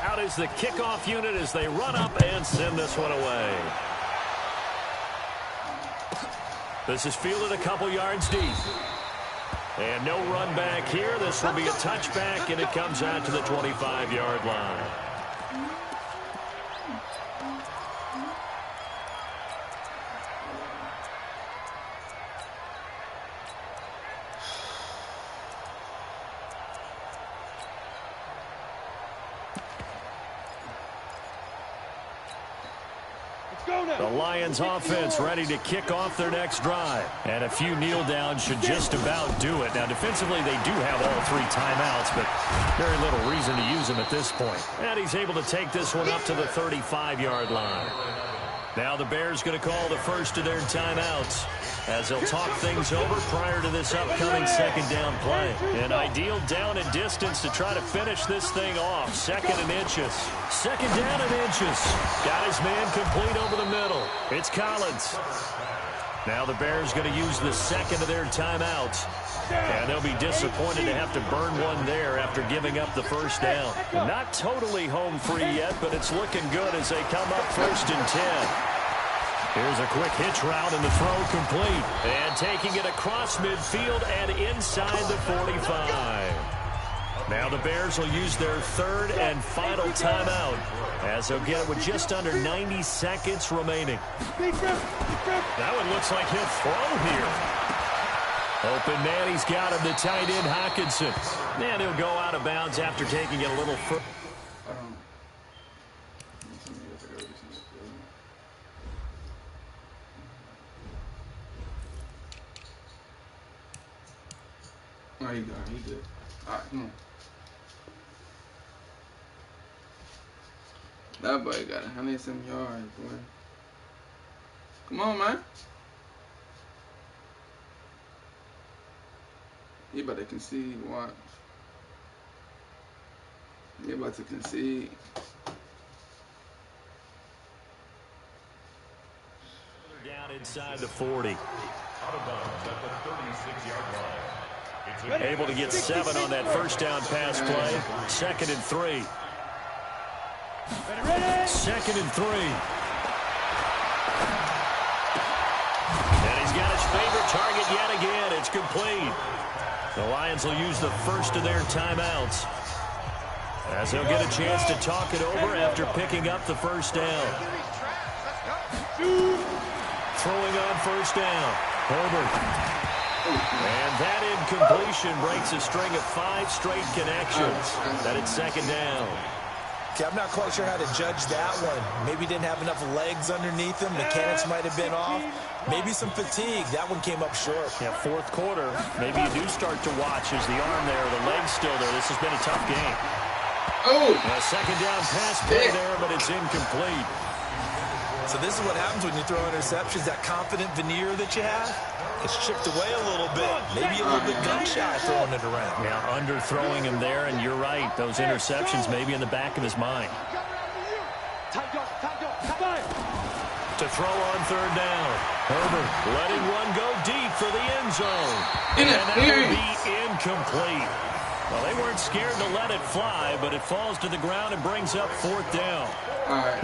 Out is the kickoff unit as they run up and send this one away. This is fielded a couple yards deep. And no run back here. This will be a touchback, and it comes out to the 25-yard line. The Lions offense ready to kick off their next drive. And a few kneel downs should just about do it. Now, defensively, they do have all 3 timeouts, but very little reason to use them at this point. And he's able to take this one up to the 35-yard line. Now the Bears going to call the first of their timeouts as they'll talk things over prior to this upcoming 2nd down play. An ideal down and distance to try to finish this thing off. 2nd and inches. 2nd down and inches. Got his man complete over the middle. It's Collins. Now the Bears going to use the 2nd of their timeouts. And they'll be disappointed to have to burn one there after giving up the 1st down. Not totally home free yet, but it's looking good as they come up 1st and 10. Here's a quick hitch route and the throw complete. And taking it across midfield and inside the 45. Now the Bears will use their 3rd and final timeout as they'll get it with just under 90 seconds remaining. That one looks like he'll throw here. Open man, he's got him, the tight end, Hockenson. And he'll go out of bounds after taking it a little further. Oh, you got it. He good. All right, come on. That boy got 100-some yards, boy. Come on, man. He about to concede. Watch. He about to concede. Down inside the 40. Able to get 7 on that first down pass play. 2nd and 3. 2nd and 3. And he's got his favorite target yet again. It's complete. The Lions will use the first of their timeouts, as they'll get a chance to talk it over after picking up the first down. Throwing on first down. Herbert. And that incompletion breaks a string of 5 straight connections. That it's 2nd down. Okay, I'm not quite sure how to judge that one. Maybe didn't have enough legs underneath him. Mechanics might have been off. Maybe some fatigue. That one came up short. Yeah, 4th quarter. Maybe you do start to watch as the arm there, the leg's still there. This has been a tough game. Oh! A 2nd down pass play there, but it's incomplete. So this is what happens when you throw interceptions. That confident veneer that you have, it's chipped away a little bit. Maybe a little bit gun-shy throwing it around. Yeah, underthrowing him there, and you're right. Those interceptions may be in the back of his mind. To throw on 3rd down. Herbert letting one go deep for the end zone. And that will be incomplete. Well, they weren't scared to let it fly, but it falls to the ground and brings up 4th down.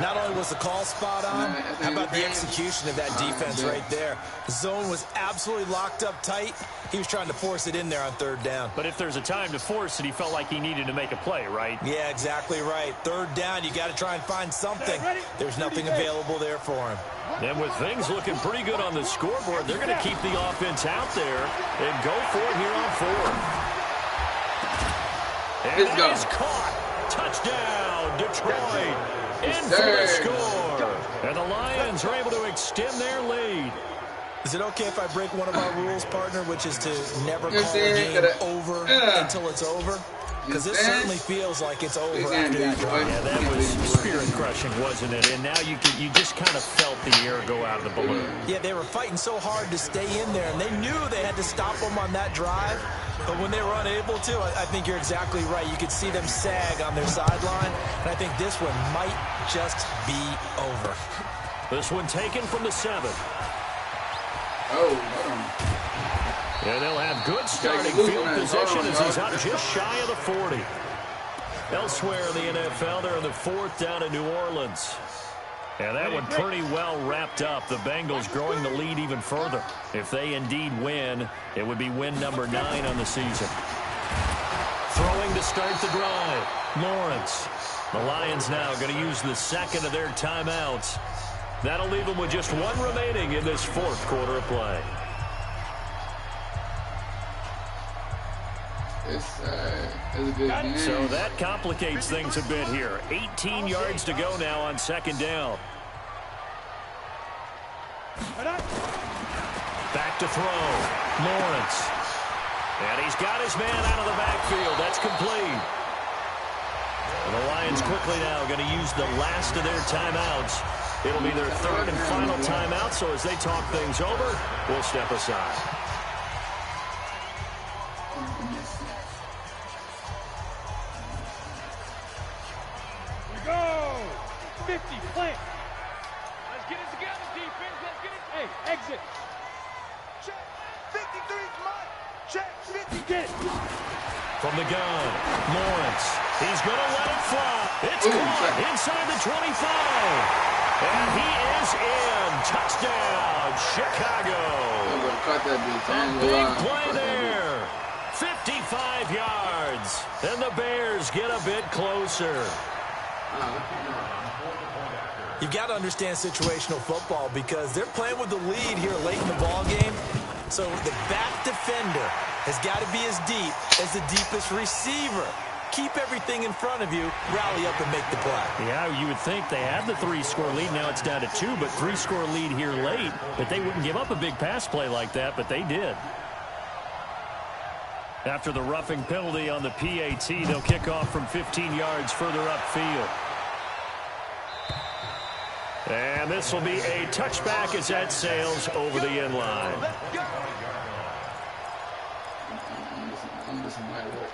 Not only was the call spot on, how about the execution of that defense right there? The zone was absolutely locked up tight. He was trying to force it in there on 3rd down. But if there's a time to force it, he felt like he needed to make a play, right? Yeah, exactly right. 3rd down, you got to try and find something. There's nothing available there for him. And with things looking pretty good on the scoreboard, they're going to keep the offense out there and go for it here on 4th. And that is caught. Touchdown, Detroit. In for the score. And the Lions are able to extend their lead. Is it okay if I break one of our rules, partner, which is to never call a game over until it's over? Because this certainly feels like it's over after that drive. Yeah, that was spirit-crushing, wasn't it? And now you just kind of felt the air go out of the balloon. Yeah, they were fighting so hard to stay in there, and they knew they had to stop them on that drive. But when they were unable to, I think you're exactly right. You could see them sag on their sideline, and I think this one might just be over. This one taken from the 7. And they'll have good starting field position as he's up just shy of the 40. Elsewhere in the NFL, they're in the 4th down in New Orleans. And that one pretty well wrapped up. The Bengals growing the lead even further. If they indeed win, it would be win number 9 on the season. Throwing to start the drive, Lawrence. The Lions now going to use the 2nd of their timeouts. That'll leave them with just 1 remaining in this 4th quarter of play. It's a good game. So that complicates things a bit here. 18 yards to go now on 2nd down. Back to throw. Lawrence. And he's got his man out of the backfield. That's complete. And the Lions quickly now going to use the last of their timeouts. It'll be their 3rd and final timeout, so as they talk things over, we'll step aside. Go! 50, plant. Let's get it together, defense. Let's get it. Hey, exit. Check. 53, come on. Check. 50, get it. From the gun, Lawrence. He's going to let it fly. It's caught inside the 25. And he is in. Touchdown, Chicago. A big play there. 55 yards. And the Bears get a bit closer. You've got to understand situational football because they're playing with the lead here late in the ball game. So the back defender has got to be as deep as the deepest receiver. Keep everything in front of you, rally up and make the play. Yeah, you would think they had the 3-score lead. Now it's down to 2, but 3-score lead here late. But they wouldn't give up a big pass play like that, but they did. After the roughing penalty on the PAT, they'll kick off from 15 yards further upfield. And this will be a touchback as that sails over the end line. I'm missing my work.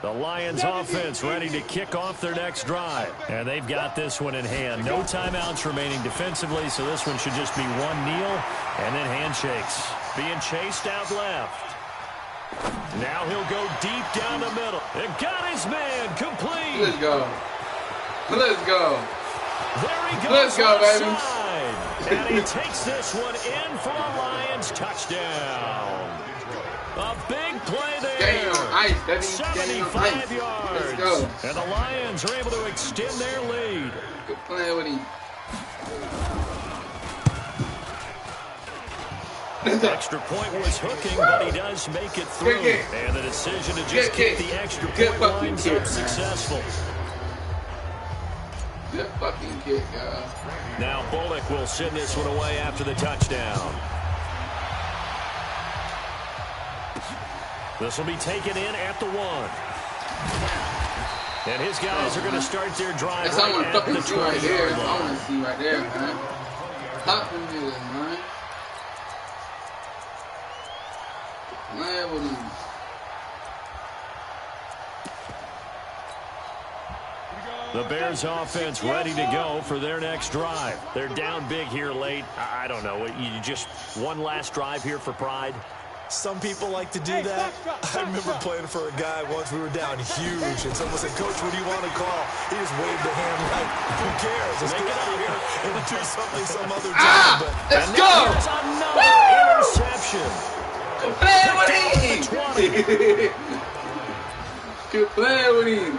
The Lions offense ready to kick off their next drive. And they've got this one in hand. No timeouts remaining defensively, so this one should just be one kneel and then handshakes. Being chased out left. Now he'll go deep down the middle. And got his man complete. Let's go. Let's go. There he goes. Let's go, baby. Side. And he takes this one in for a Lions touchdown. A big play there. Ice, 75 yards. Let's go. And the Lions are able to extend their lead. Good playing with him. Extra point was hooking, but he does make it through. And the decision to just kick the extra point lines up successful. Good fucking kick, guys. Now Bullock will send this one away after the touchdown. This will be taken in at the 1. And his guys are going to start their drive That's right at the 20-yard line. I want to see right there, man. Top them niggas, man. Man, with him. The Bears offense ready to go for their next drive. They're down big here late. I don't know. You just one last drive here for pride? Some people like to do that. I remember playing for a guy once. We were down huge, and someone said, "Coach, what do you want to call?" He just waved a hand like, "Who cares? Let's get out of here and do something some other time." But Let's go! Another interception. Play with him! Good play with him.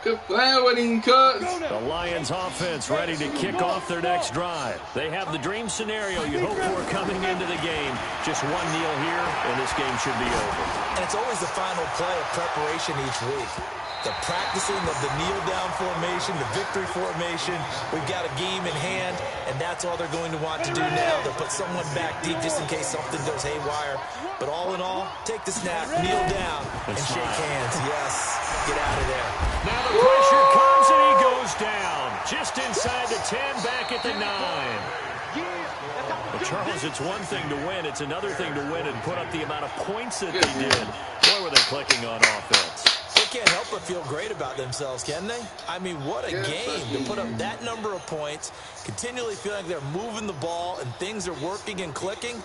Good play with him, cuz. The Lions offense ready to kick off their next drive. They have the dream scenario you hope for coming into the game. Just one kneel here, and this game should be over. And it's always the final play of preparation each week. The practicing of the kneel-down formation, the victory formation. We've got a game in hand, and that's all they're going to want to do now. They'll put someone back deep just in case something goes haywire. But all in all, take the snap, kneel down, and shake hands. Yes, get out of there. Now the pressure comes, and he goes down. Just inside the 10, back at the 9. Well, Charles, it's one thing to win. It's another thing to win and put up the amount of points that they did. Boy, were they clicking on offense. They can't help but feel great about themselves, can they? I mean, what a game to put up that number of points, continually feeling like they're moving the ball and things are working and clicking.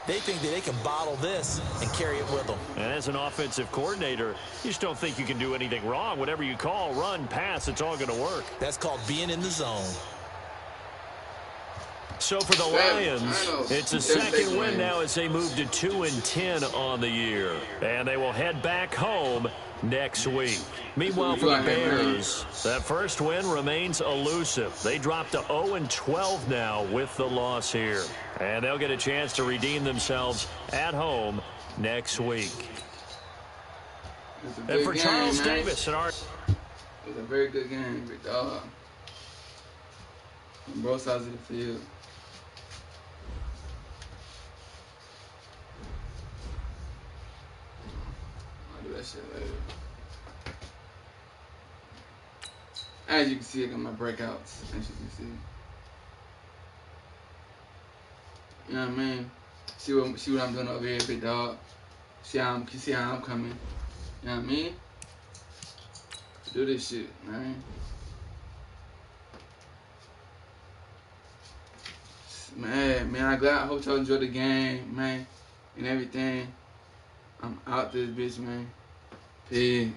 They think that they can bottle this and carry it with them. And as an offensive coordinator, you just don't think you can do anything wrong. Whatever you call, run, pass, it's all going to work. That's called being in the zone. So for the Lions, it's a second win now as they move to 2-10 on the year. And they will head back home next week. Meanwhile, for the Bears, that first win remains elusive. They dropped to 0-12 now with the loss here. And they'll get a chance to redeem themselves at home next week. And for Charles Davis and our... It was a very good game, big dog. On both sides of the field. I'll do that shit later. As you can see, I got my breakouts, as you can see. You know what I mean? See what I'm doing over here, big dog. See how I'm coming. You know what I mean? Do this shit, man. Man, I hope y'all enjoyed the game, man, and everything. I'm out this bitch, man. Peace.